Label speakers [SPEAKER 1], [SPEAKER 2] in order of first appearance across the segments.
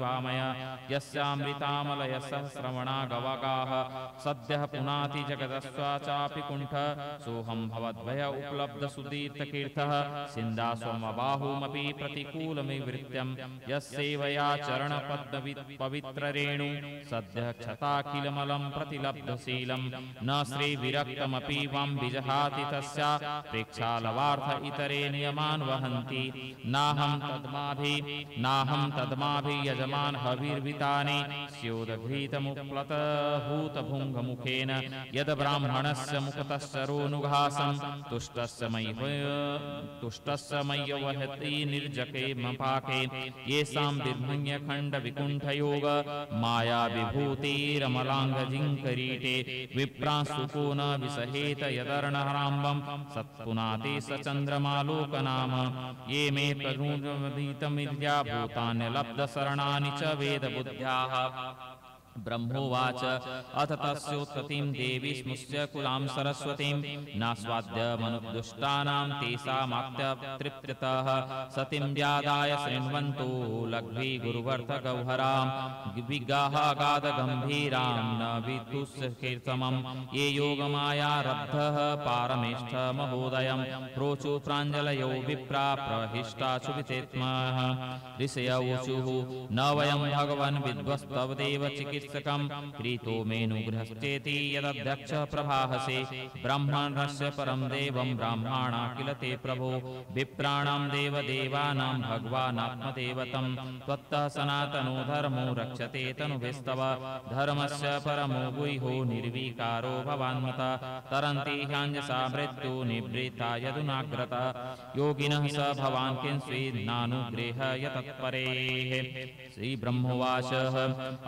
[SPEAKER 1] वामय यस्यामृतामलय सहस्रमणा गवगाः सद्यः पुनाति जगदस्वाचापि कुण्ठ सोऽहं भवद्भय उपलब्ध सुदीर्तकीर्थः सिन्दास्वमबाहुमपि प्रतिकूलमिवृत्यं यस्सेवया चरणपद्मपवित्ररेणु सद्यः क्षताखिलमलं प्रतिलब्धशीलं न श्रीविरक्तमपि वां विजहाति तस्या प्रेक्षालवार्थ इतरे नियमान् वहन्ति नाहं तद्माभि यजमान हविर्वितानि स्योदघृतमुप्लतभूतभुङ्गमुखेन यद ब्राह्मणस्य मुखतश्चरोनुघासं तुष्टस्य मय्यवहति निर्जके मपाके येषां बिर्भण्यखण्डविकुण्ठयोग माया विभूतिरमलाङ्गजिङ्करीटे विप्रांसुको न विसहेत यदर्णहराम्बं सत्पुनाते स चन्द्रमालोकनाम ये मे प्रनुदीतमिद्या भूतान्यलब्धशरणानि च वेदबुद्ध्याः ब्रह्मोवाच अथ तस्योत्पत्तिं देवी स्मुष्य कुलां सरस्वतीं नास्वाद्यमनुदुष्टानां तेषामाप्ततृप्यतः सतीं व्यादाय शृण्वन्तो लघ्वी गुरुवर्धगौहरां विगाहागाधगम्भीरां न विदुःसकीर्तमं ये योगमायारब्धः पारमेष्ठमहोदयं प्रोचु प्राञ्जलयो विप्रा प्रहिष्टाचुभितेत्मः ऋषयौचुः न वयं भगवन् विद्वस्तव देव चिकित्सकं क्रीतो मेनुगृहश्चेति यदध्यक्ष प्रभाहसे ब्रह्मणस्य परं देवं ब्राह्मणा किल ते प्रभो विप्राणां देवदेवानां भगवानात्मदेवतं त्वत्तः सनातनो धर्मो रक्षते तनुभिस्तव धर्मस्य परमो गुह्यो निर्विकारो भवान्मता तरन्ति ह्याञ्जसा मृत्यु निवृत्ता यदुनाग्रता योगिनः स भवान् किंस्विन्नानुगृह्य तत्परेः श्रीब्रह्मोवाच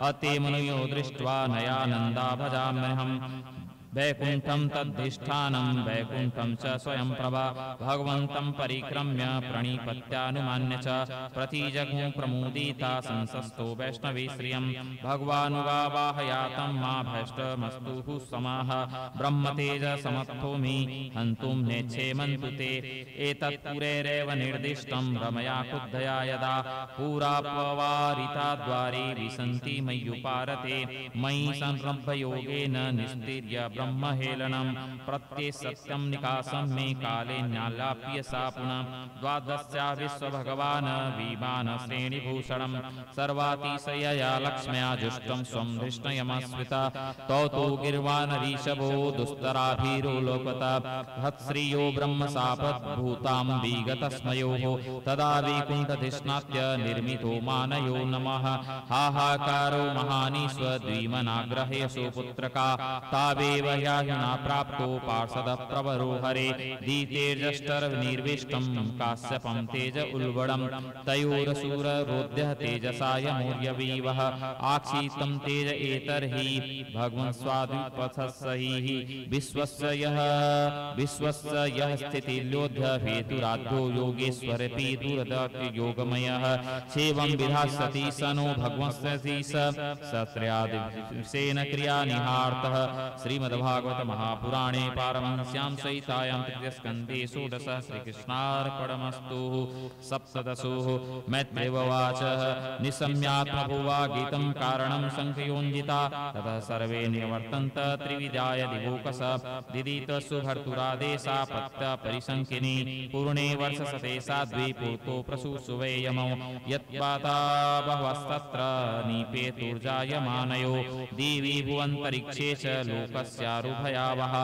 [SPEAKER 1] अते मुनयो दृष्ट्वा नयानन्दा भजाम्यहम् वैकुण्ठं तद्धिष्ठानं वैकुण्ठं च स्वयं प्रभा भगवन्तं परिक्रम्य प्रणिपत्यानुमान्य च प्रतिजगु प्रमुदिता संसस्तो वैष्णवी श्रियं भगवानुगावाहयातं मा भैष्टमस्तुः समाह ब्रह्मतेजसमर्थो मे हन्तुं नेच्छेमन्तु ते एतत्पुरेरेव निर्दिष्टं रमया क्रुद्धया यदा पुरापवारिता द्वारे विसन्ति मय्युपारते मयि संरम्भयोगेन निस्तीर्य ब्रह्महेलनं प्रत्यसत्यं निकासं मे काले न्यालाप्य सा पुनः द्वादश्या विश्वभगवान् विमान श्रेणिभूषणं सर्वातिशयया लक्ष्म्या जुष्टं स्वं धृष्णयमस्मिता तौ तु गिर्वाणरीषभो दुस्तराभिरोलोकता हत्श्रियो ब्रह्मसापद्भूतां विगतस्मयोः तदा वैकुण्ठधिष्णात्य निर्मितो मानयो नमः हाहाकारो महानीष्वद्विमनाग्रहे सुपुत्रका तावेव ह्यायुना प्राप्तो पार्षद प्रवरो हरे दीतेर्जष्टर्निर्विष्टं काश्यपं तेज उल्बणं तयोरसुररोध्यः तेजसा यमूर्यवीवः आक्षिप्तं तेज एतर्हि भगवन् स्वाद्विपथस्सहिः विश्वस्य यः स्थितिर्योध्य हेतुराध्यो योगेश्वरपि दूरदयोगमयः सेवं विधास्यति स नो भगवंस्यति सत्रयादिसेन क्रियानिहार्तः श्रीमद्भागवत महापुराणे पारमहंस्यां सहितायां तृतीयस्कन्धे षोडश श्रीकृष्णार्पणमस्तु सप्तदशोः मैत्रेयवाच निशम्यात्मभुवा गीतं कारणं शङ्खयोञ्जिता ततः सर्वे निवर्तन्त त्रिविधाय दिवोकस दिदीतसु भर्तुरादेशापत्य परिशङ्किनी पूर्णे वर्षशते साध्वी पूर्तो प्रसूसुवे यमौ यत्पाता बहवस्तत्र नीपेतुर्जायमानयो दिवि भुवन्तरिक्षे च लोकस्यारुभयावः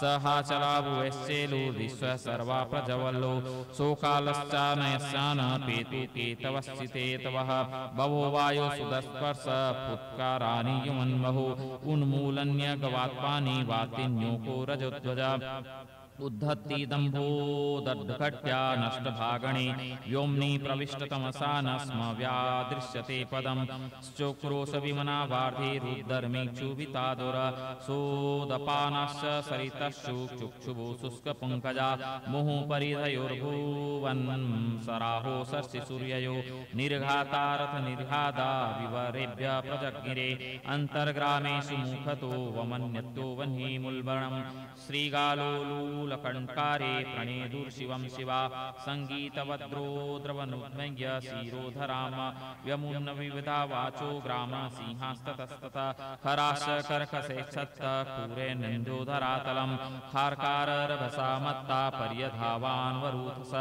[SPEAKER 1] सहाचलाभुवश्चेलुर्विश्व सर्वा प्रजवल्लो शोकालश्चानयस्यान पेतुकेतवश्चिते तवः भवो वायो सुदस्पर्श फुत्कारानि युमन्महो उन्मूलन्यगवात्पानि वातिन्योको रजोध्वजा उद्धत्ति दम्भोदर्घट्या नष्टभागणे व्योम्नि प्रविष्टतमसा न स्म व्यादृश्यते पदं श्चोक्रोश विमना वार्धेरुद्धर्मिक्षुभितादुर सोदपानाश्च सरितश्चु चुक्षुभो शुष्कपङ्कजा मुहुपरिधयोर्भुवन् सराहो षष्टिसूर्ययो निर्घातारथ निर्घादा विवरेभ्य प्रजज्ञिरे अन्तर्ग्रामेषु मुखतो वमन्यतो वह्निमुल्बणं श्रीगालोलू शूलकण्कारे प्रणेदुर्शिवं शिवा सङ्गीतवद्रोद्रवनुद्मय्य शिरोधराम व्यमुन्न विविधा वाचो ग्राम सिंहास्ततस्तता हराश कर्कसे छत्त पूरे नन्दोधरातलं खार्काररभसा मत्ता पर्यधावान्वरूथस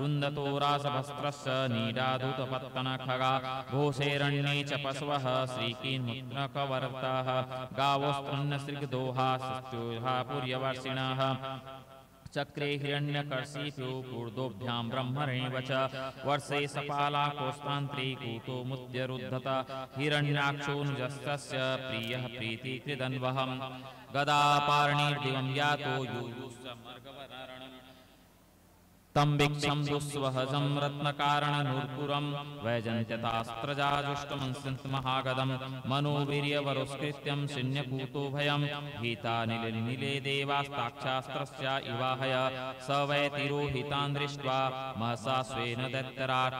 [SPEAKER 1] रुन्दतो रासभस्त्रस्य नीडादूतपत्तनखगा घोषेरण्ये च पशवः श्रीकीन्मुद्रकवर्तः गावोस्त्रन्नसृग्दोहा सृष्टोहा पुर्यवर्षिणः चक्रे हिरण्यकर्षीभ्यो पूर्दोभ्यां ब्रह्मणेव च वर्षे सपालाकोस्तान्त्रे कूतो मुद्यरुद्धत हिरण्याक्षोऽनुजस्तस्य प्रियः प्रीतिकृदन्वहं गदापार्णिर्दिवं यातो युयुश्चमर्गवरणम् तं वीक्षं दुःस्वहजं रत्नकारणनूर्पुरं वैजन्त्यतास्त्रजाजुष्टमंसन्तमहागदं मनोवीर्यवरुष्कृत्यं शून्यकूतो भयं भीतानिले देवास्ताक्षास्त्रस्य इवाहय स वै तिरोहितान् दृष्ट्वा महसा स्वेन दैत्यराट्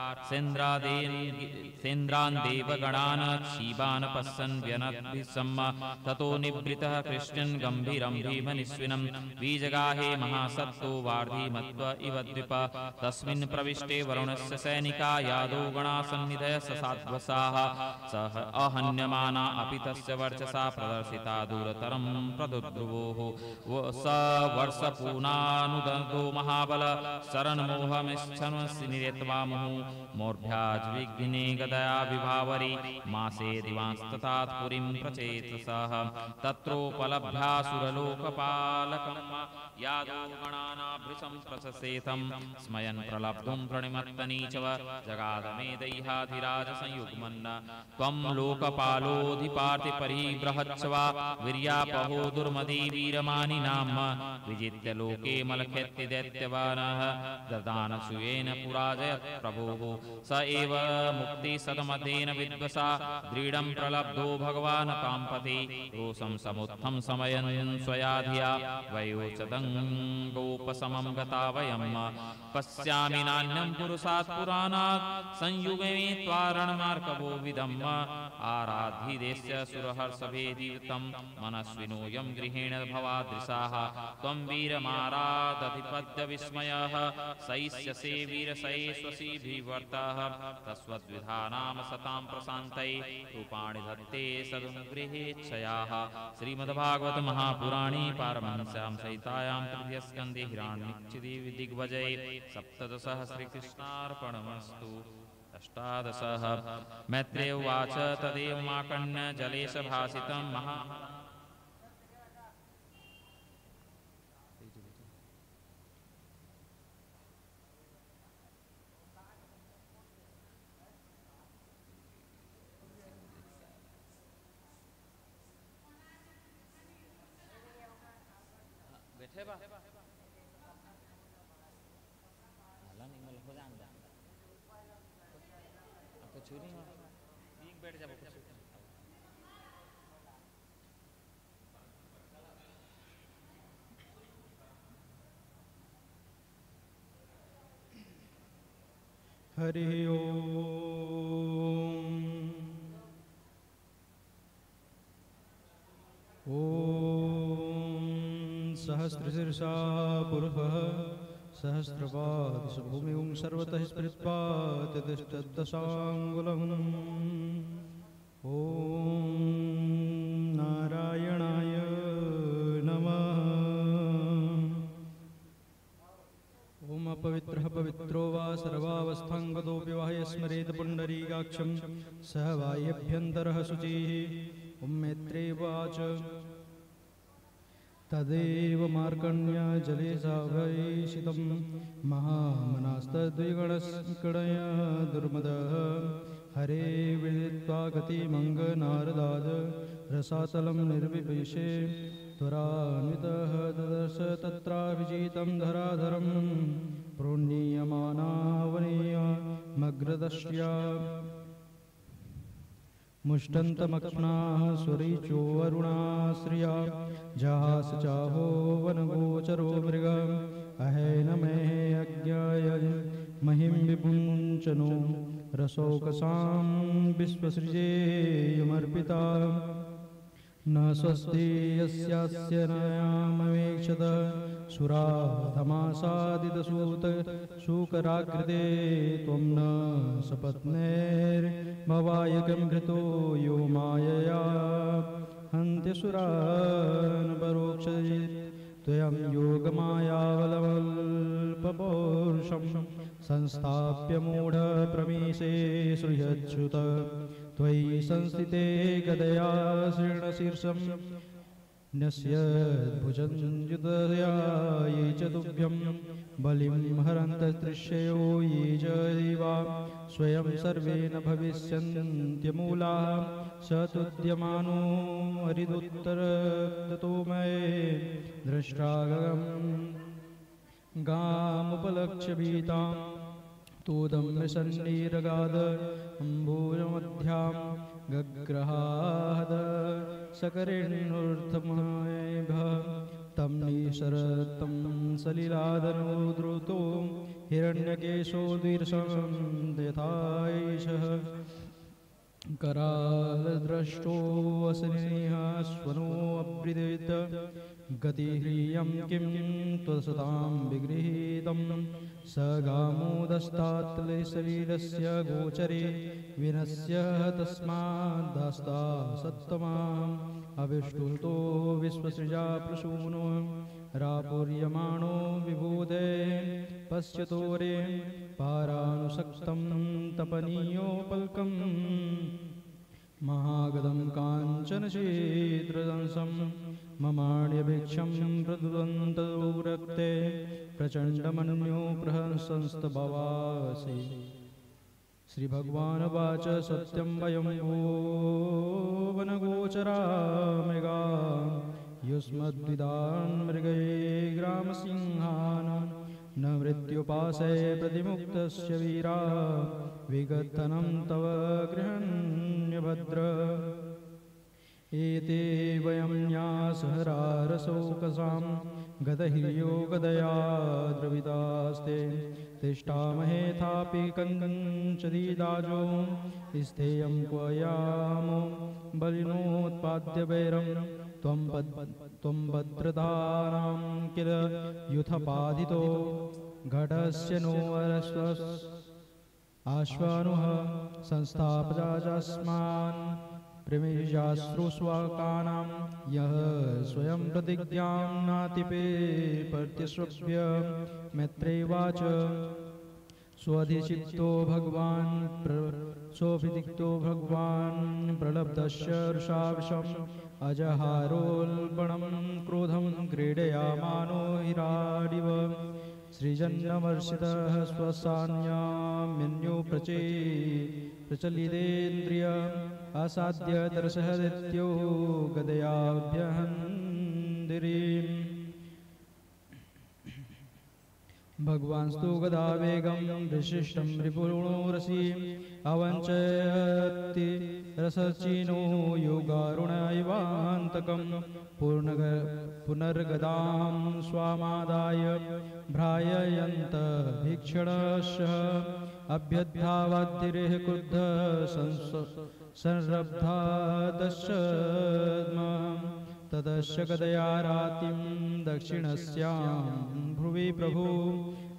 [SPEAKER 1] सेन्द्रान् देवगणान् क्षीबान् पश्यन् व्यनद्भिसम्म ततो निवृतः कृष्णन् गम्भीरं भीमनिस्विनं बीजगाहे महासत्तो वार्धि मत्व इव तस्मिन् प्रविष्टे वरुणस्य सैनिका यादो गणा सन्निधय ससाध्वसाः सह अहन्यमाना अपि तस्य वर्चसा प्रदर्शिता दूरतरं प्रदुद्रुवोः स वर्षपूर्णानुदन्तो महाबल शरणमोहमिच्छन्वसि निरेत्वा मुहुः मोर्भ्याज्विघ्ने गदया विभावरी मासे दिवांस्ततात् पुरीं प्रचेतसः तत्रोपलभ्यासुरलोकपालकं यादो गणानाभृशं प्रशसेतं स्मयन् प्रलब्धुं प्रणिमत्तनीचव जगादमेदैहाधिराजसंयुग्मन्न त्वं लोकपालोऽधिपार्थिपरिबृहच्छवा वीर्यापहो दुर्मदी वीरमानि नाम विजित्य लोके मलखेत्ति दैत्यवानः ददानसूयेन पुराजयत् प्रभोः स एव मुक्तिसदमतेन विद्वसा दृढं प्रलब्धो भगवान् ताम्पति रोषं समुत्थं समयन् स्वया वयोचदं गोपसमं गता वयं पश्यामि नान्यं पुरुषात् पुराणात् संयुगे त्वारणमार्कवो विदम् आराधिदेस्य सुरहर्षभेदीयुतं मनस्विनोऽयं गृहेण भवादृशाः त्वं वीरमारादधिपद्यविस्मयः सैष्यसे वीरसैष्वसीभिवर्तः तस्वद्विधानां सतां प्रशान्तै रूपाणि धत्ते सदनुगृहेच्छयाः श्रीमद्भागवत महापुराणे पारमहंस्यां सहितायां तृतीयस्कन्धे हिरण्यकशिपु दिग्विजये सप्तदशः श्रीकृष्णार्पणमस्तु। अष्टादशः मैत्रेय उवाच तदेव माकण्य जलेश भासितं महा बैठे बा बैठ जा
[SPEAKER 2] हरि ओम सहस्रशीर्षा पुरुषः सहस्रपाद भूमिं सर्वतः स्मृत्वा तदष्टदशाङ्गुलम् ॐ नारायणाय नमः। ॐ अपवित्रः पवित्रो वा सर्वावस्थाङ्गतोऽपि वा स्मरेत् पुण्डरीकाक्षं सह वाह्यभ्यन्तरः शुचिः। ॐ मैत्रेयवाच तदेव मार्कण्यजलेशाभैषितं महामनास्तद्विगणस्कणया दुर्मदः हरे विदित्वा गतिमङ्गनारदाद रसातलं निर्विपेशे त्वरान्वितः ददर्श तत्राभिजितं धराधरं प्रोन्नीयमानावनीयमग्रदश्या मुष्टन्तमक्ष्णाः स्वरीचो वरुणाश्रिया जहास चाहो वनगोचरो मृग अहेनमेः अज्ञाय महिं विपुञ्चनो रसोकसां विश्वसृजेयमर्पिता न स्वस्ति यस्यास्य नयामवेक्षत सुराधमासादितसूत शूकराकृते त्वं न सपत्नेर्भवायकं घृतो यो मायया हन्त्यसुरान् परोक्षजित् त्वयं योगमायावलवल्पपौरुषं संस्थाप्य मूढप्रमीशे श्रूयच्छ्रुत त्वयि संस्थिते गदया शीर्णशीर्षं न्यस्यद्भुजञ्जुतया ये च तुभ्यं बलिं हरन्तस्त्रिशयो ये च देवा स्वयं सर्वे न भविष्यन्त्यमूलाः स तुद्यमानो हरिदुत्तरततो मये दृष्टागम् गामुपलक्ष्य भीताम् तूदं विसन्निरगाद अम्बूजमध्यां गग्रहाद सकरेणूर्ध्वमयेभ तं निशरतं सलिलादनुद्रुतो हिरण्यकेशो द्विर्षं यथायशः करालद्रष्टो वसनिः स्वनोऽभ्रिदेत गतिह्रियं किं त्वसतां विगृहीतं स गामोदस्तात्तशरीरस्य गोचरे विनश्य तस्माद्दास्ता सत्तमाम् अविष्टुतो विश्वसृजा प्रसूनो रापुर्यमाणो विबोधे पश्यतोरे पारानुसक्तं तपनीयोपल्कं महागदं काञ्चनशीद्रदंसं ममाण्यभिक्षं प्रदुदन्तरक्ते प्रचण्डमन्यो प्रहंसंस्तभवासि श्रीभगवानुवाच सत्यं वयं वनगोचरा मृगा युष्मद्विदान् मृगये ग्रामसिंहान् न मृत्युपाशे प्रतिमुक्तस्य वीरा विगतनं तव गृहण्यभद्र एते वयं न्यासहरारशोकसां गतहिर्यो गदया द्रविदास्ते तिष्ठामहेथापि कङ्कञ्चदीदाजो स्थेयं क्वयामो बलिनोत्पाद्य वैरं त्वं भद्रदानां किल युथपादितो घटस्य नो आश्वानुः संस्थापजास्मान् प्रमेजाश्रुस्वाकानां यः स्वयं प्रतिज्ञां नातिपे प्रत्यश्रव्य मैत्रेयवाच स्वधिचित्तो भगवान् प्रलब्धस्य ऋषाविषम् अजहारोल्बणं क्रोधं क्रीडयामानो हिराडिव सृजन्नमर्षितः स्वसान्याम्यन्यो प्रचलितेन्द्रिय असाध्य दर्शहदित्यो गदयाभ्यहन्दिरीम् भगवान्स्तु गदावेगं विशिष्टं रिपुणोरसीम् अवञ्चयति रसचीनो योगारुणैवान्तकं पुनर्गदां स्वामादाय भ्राययन्त भीक्षणशः अभ्यद्धावाद्धिरेः क्रुद्ध संरब्धादश्च ततश्च गदया रातिं दक्षिणस्यां भ्रुवि प्रभु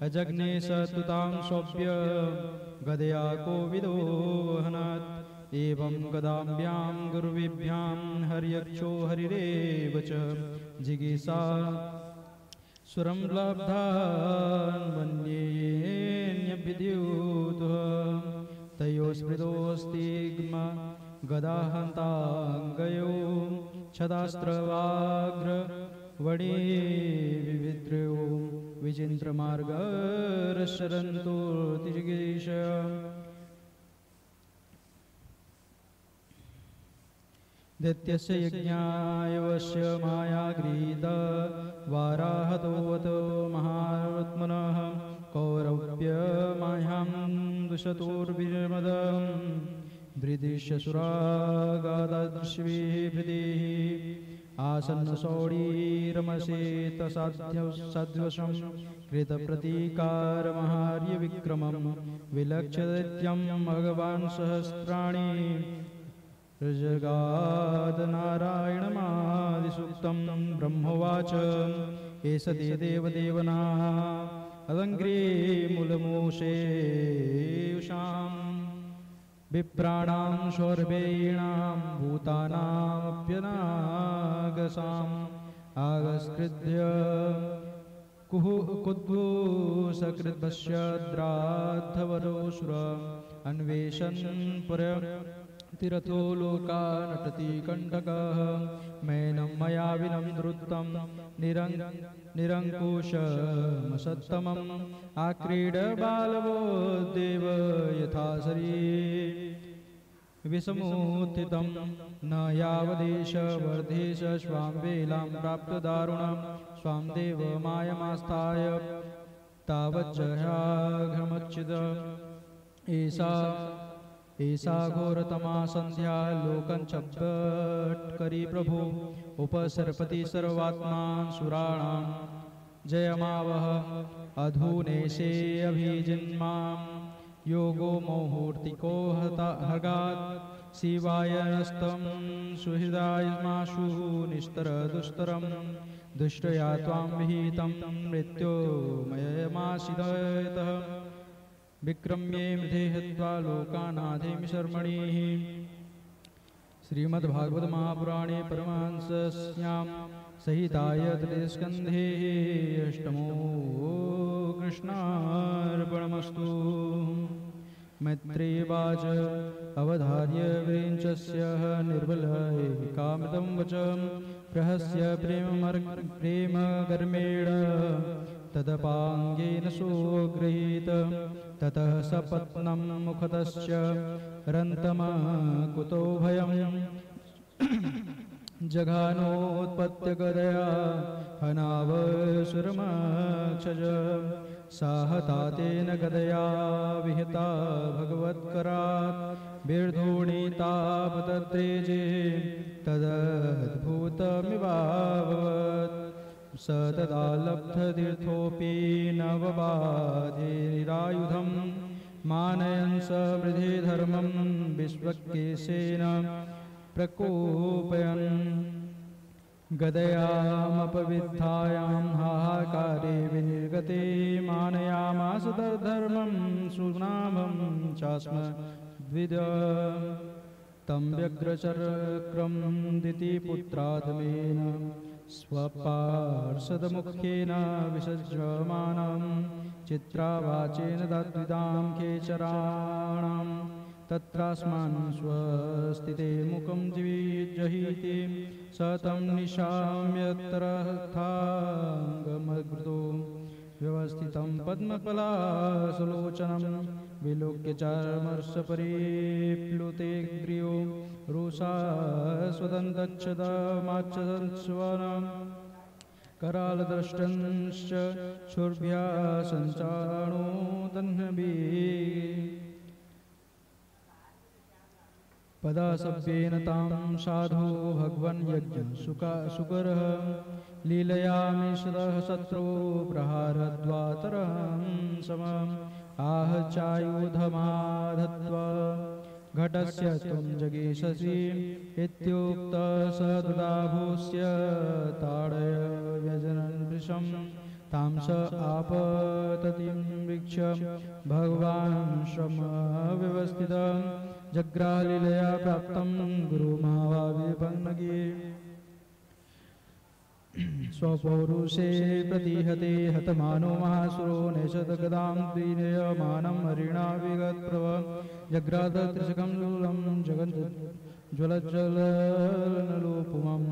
[SPEAKER 2] अजग्ने स तुतां स्वप्य गदया कोविदो हनत् एवं गदाभ्यां गुरुविभ्यां हर्यक्षो हरिरेव च जिगीषा सुरं लब्धान् वन्येन्यभिद्युतः तयो स्मृतोऽस्तिग्म गदाहन्ताङ्गयो छदास्त्रवाग्र वणे विविद्रयो विचिन्त्रमार्गरशरन्तो तिजिगीष दैत्यस्य यज्ञाय वश्य मायागृहीत वाराहतोऽवत महात्मनः कौरव्यमाह्यां दुषतोर्विमदम् दृदिश्यसुरागादृश्भिः हृदिः आसन्नसौडीरमसेतसाध्वशं कृतप्रतीकारमहार्यविक्रमं विलक्ष्य दैत्यं भगवान् सहस्राणि ऋजगाद नारायणमादित्यम् समायुक्तं ब्रह्मोवाच एष ते देवदेवना अलङ्घ्रे मूलमोषेयुषाम् विप्राणां शौर्वेणां भूतानामप्यनागसाम् आगस्कृत्य कुद्भूसकृद्भस्यद्राद्धवरोऽसुर अन्वेषन् पुरतिरथो लोका नटति कण्टकः मैनं मया विनं द्रुतं निरङ्कुशमसत्तमम् आक्रीड बालवो देव यथा शरीरे विसमुत्थितं न यावदेश वर्धेश स्वां वेलां प्राप्तदारुणं स्वां देव मायमास्थाय तावज्जयाघ्रमच्युत एषा घोरतमा सन्ध्या लोकञ्चकरी प्रभु उपसर्पति सर्वात्मा सुराणां जयमावह अधुनेशे अभिजिन्मां योगो मुहूर्तिको हगात् शिवाय नस्तं सुहृदायमाशु निस्तरदुस्तरं दुष्टया त्वां विहितं मृत्योमयमाशिदयतः विक्रम्ये मृधे हत्वा लोकानाथेमि शर्मणिः। श्रीमद्भागवत महापुराणे परमहंसस्यां सहिताय तृतीयस्कन्धे अष्टमो कृष्णार्पणमस्तु। मैत्रेयवाच अवधार्य विरिञ्चस्य निर्बलैकामृतं वचं प्रहस्य प्रेमगर्मेण तदपाङ्गेन सोगृहीत ततः सपत्नं मुखतश्च रन्तमकुतो भयं जघानोत्पत्त्यगदया हनावसुरमक्षज साहता तेन गदया विहिता भगवत्करात् बिर्धूणीतापतत्रेजे तदद्भुतमिवाभवत् स तदा लब्धतीर्थोऽपि नवबाधेरायुधं मानयन् स वृधे धर्मं विश्वकेशेन प्रकोपयन् गदयामपविद्धायां हाहाकारे विनिर्गते मानयामास तद्धर्मं सुनामं चास्म द्विज तं व्यग्रचक्रं दितिपुत्रात्मेन स्वपार्षदमुख्येन विसज्यमानं चित्रावाचेन तद्विदां खेचराणां तत्रास्मान् स्वस्थिते मुखं जहीति स तं निशाम्यत्रथाङ्गमग्रतो व्यवस्थितं पद्मपलासलोचनं विलोक्य चार्मर्षपरिप्लुते ग्रियो रुषा स्वदन्तच्छदमाच्छदंस्वनं करालदृष्टंश्च क्षुर्भ्या सञ्चारणो दह्नभिः पदासभ्येन तां साधु भगवन् यज्ञसुकरः लीलयामिषदः शत्रु प्रहारद्वातरं समम् आह चायुधमाधत्वा घटस्य त्वं जगेशसि इत्युक्तः स दुदाभूस्य ताडय व्यजनन् वृषं तां स आपततिं वीक्ष्य भगवान् श्रमव्यवस्थितं जग्रालीलया प्राप्तं गुरुमावाविपन्नगे स्वपौरुषे प्रतिहते हतमानो महासुरो नैषदगदां द्विनयमानं हरिणा विगतप्रभ जग्रादत्रिशकं लूलं जगज्ज्वलज्ज्वलनलोपमं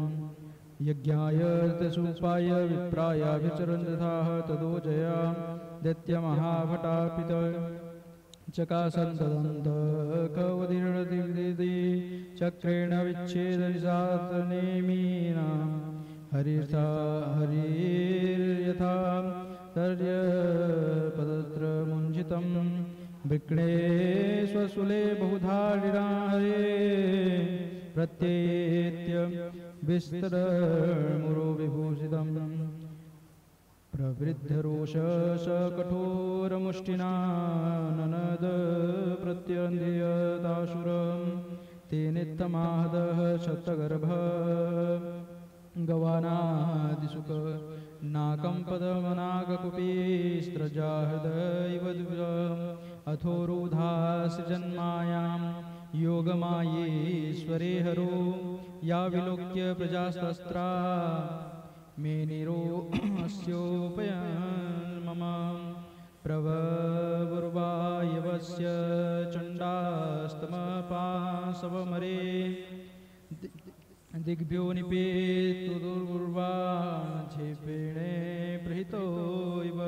[SPEAKER 2] यज्ञाय तसूपाय विप्रायाभिचरन् तथाह तदोजया दैत्यमहाभटापित चकासन् तदन्तकवदीर्णदिग्दिदि चक्रेण विच्छेदनिशातनेमीनां हरिर्यथा तर्यपदत्रमुञ्जितं वृक्णे स्वशूले बहुधा हरे प्रत्येत्य विस्तरमुरो विभूषितं प्रवृद्धरोष स कठोरमुष्टिना ननद प्रत्यन्ध्यताशुरं तेनेत्तमाहदः शतगर्भ गवानादिसुख नाकं पदमनागकुपीस्त्रजाहृदैव अथोरुधास्य जन्मायां योगमायेश्वरे हरो या विलोक्य प्रजास्त्रा मेनिरो अस्योपयन् मम प्रवुर्वायवस्य चण्डास्तमपासवमरे दिग्भ्यो निपेतु दुर्वा क्षेपेणे प्रहितो इव